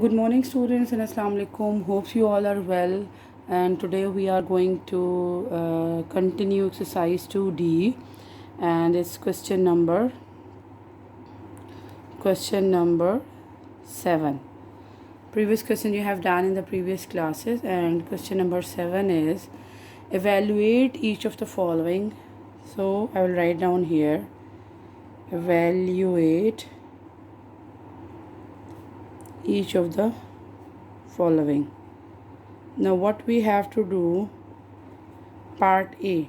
Good morning, students, and Assalamu alaikum. Hope you all are well. And today we are going to continue exercise 2D, and it's question number 7. Previous question you have done in the previous classes, and question number 7 is evaluate each of the following. So I will write down here. Evaluate each of the following. Now what we have to do, part A,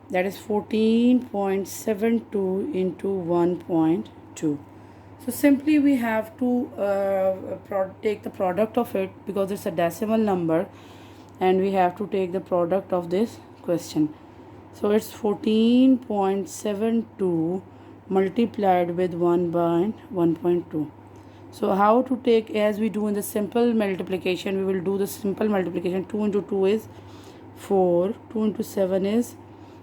that is 14.72 into 1.2. So simply we have to take the product of it because it's a decimal number, and we have to take the product of this question. So it's 14.72 multiplied with 1.2. So how to take, as we do in the simple multiplication, we will do the simple multiplication. 2 into 2 is 4, 2 into 7 is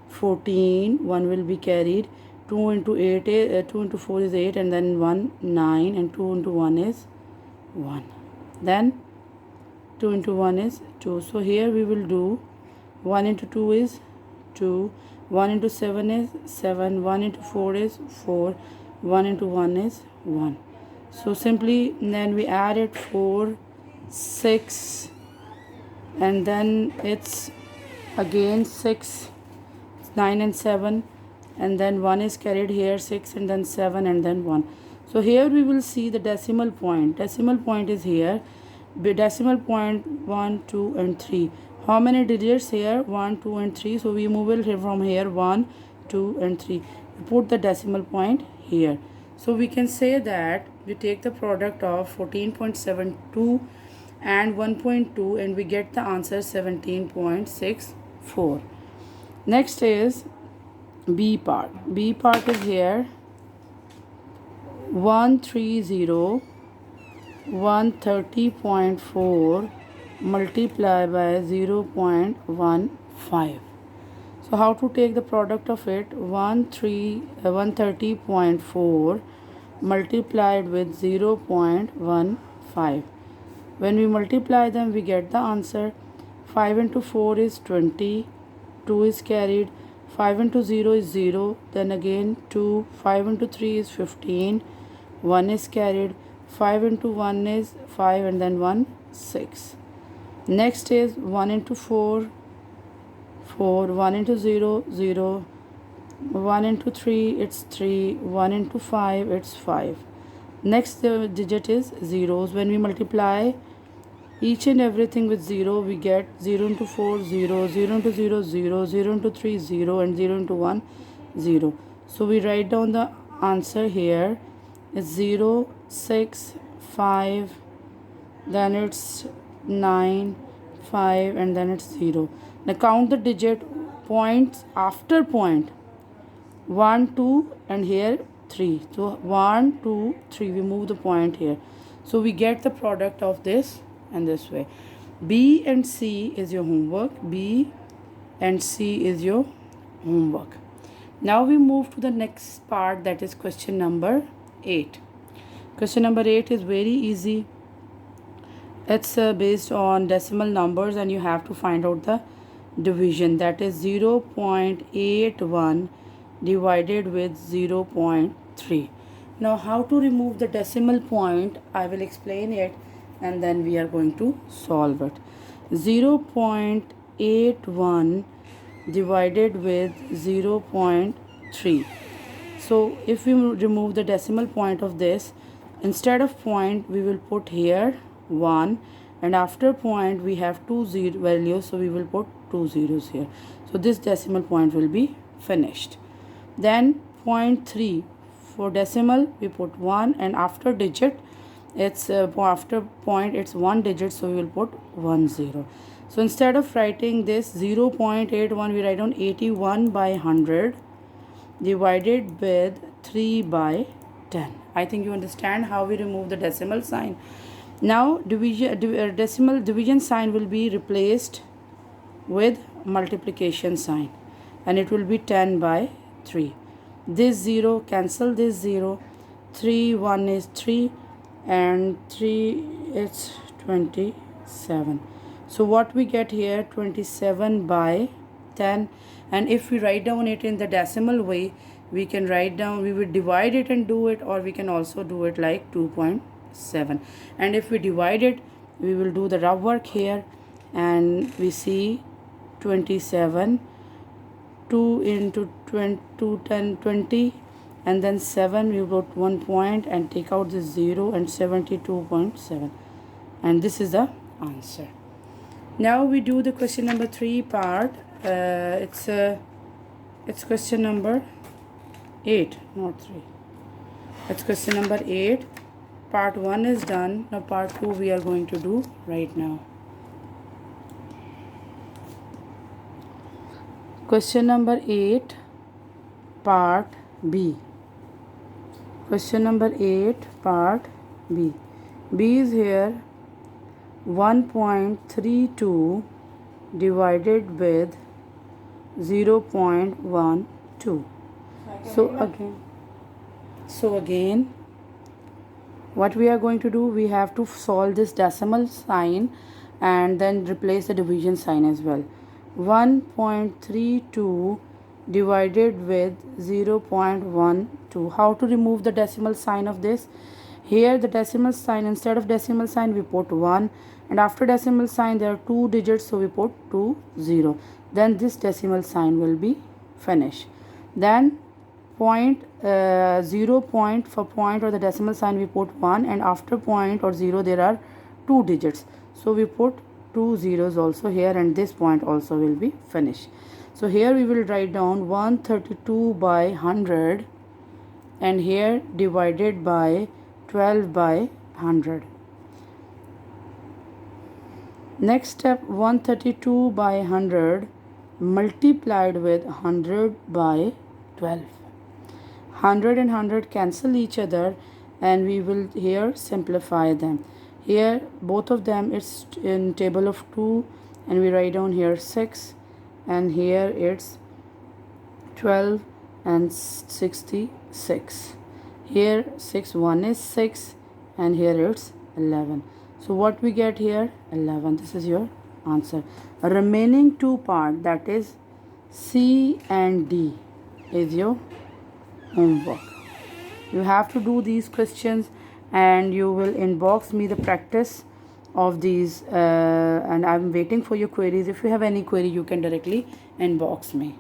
14, 1 will be carried, 2 into 8 is, 2 into 4 is 8, and then 1, 9, and 2 into 1 is 1. Then 2 into 1 is 2. So here we will do 1 into 2 is 2, 1 into 7 is 7, 1 into 4 is 4, 1 into 1 is 1. So simply then we add it 4, 6, and then it's again 6, 9 and 7, and then 1 is carried here, 6 and then 7 and then 1. So here we will see the decimal point. Decimal point is here. Decimal point 1, 2 and 3. How many digits here? 1, 2 and 3. So we move it from here 1, 2 and 3. We put the decimal point here. So we can say that we take the product of 14.72 and 1.2, and we get the answer 17.64. Next is B part. B part is here 130.4 multiplied by 0.15. So how to take the product of it? 130.4 multiplied with 0.15. When we multiply them, we get the answer. 5 into 4 is 20, 2 is carried, 5 into 0 is 0, then again 2, 5 into 3 is 15, 1 is carried, 5 into 1 is 5, and then 1, 6. Next is 1 into 4, 4, 1 into 0, 0, 1 into 3, it's 3, 1 into 5, it's 5. Next digit is zeros. When we multiply each and everything with 0, we get 0 into 4, 0, 0 into 0, 0, 0 into 3, 0, and 0 into 1, 0. So we write down the answer here. It's 0, 6, 5, then it's 9, 5, and then it's 0. Now count the digit points after point. 1, 2, and here 3. So 1, 2, 3. We move the point here. So we get the product of this and this way. B and C is your homework. B and C is your homework. Now we move to the next part, that is question number 8. Question number 8 is very easy. It's based on decimal numbers, and you have to find out the division, that is 0.81 divided with 0.3. Now how to remove the decimal point, I will explain it, and then we are going to solve it. 0.81 divided with 0.3. So if we remove the decimal point of this, instead of point we will put here 1, and after point we have 2 values, so we will put 2 zeros here. So this decimal point will be finished. Then 0.3, for decimal we put 1, and after digit it's after point it's 1 digit, so we will put 1 0. So instead of writing this 0.81, we write down 81 by 100 divided with 3 by 10. I think you understand how we remove the decimal sign. Now decimal division sign will be replaced with multiplication sign, and it will be 10 by 3. This 0 cancel this 0. 3, 1 is 3, and 3 it's 27. So what we get here, 27 by 10. And if we write down it in the decimal way, we can write down, we will divide it and do it, or we can also do it like 2.7. And if we divide it, we will do the rough work here, and we see 27, 2 into 20, 2, 10, 20, and then 7, we wrote 1 point and take out the 0, and 72.7. And this is the answer. Now we do the question number 3 part. It's question number 8, not 3. It's question number 8. Part 1 is done. Now part 2 we are going to do right now. Question number 8, part B. Question number 8, part B. B is here 1.32 divided with 0.12. So again, what we are going to do, we have to solve this decimal sign and then replace the division sign as well. 1.32 divided with 0.12. How to remove the decimal sign of this? Here the decimal sign, instead of decimal sign we put 1, and after decimal sign there are 2 digits, so we put 2 0. Then this decimal sign will be finished. Then point 0 point, for point or the decimal sign we put 1, and after point or 0 there are 2 digits, so we put 2 zeros also here, and this point also will be finished. So here we will write down 132 by 100, and here divided by 12 by 100. Next step, 132 by 100 multiplied with 100 by 12. 100 and 100 cancel each other, and we will here simplify them. Here both of them it's in table of 2, and we write down here 6, and here it's 12 and 66. Here 6, 1 is 6, and here it's 11. So what we get here, 11. This is your answer. Remaining 2 part, that is C and D, is your homework. You have to do these questions, and you will inbox me the practice of these, and I'm waiting for your queries. If you have any query, you can directly inbox me.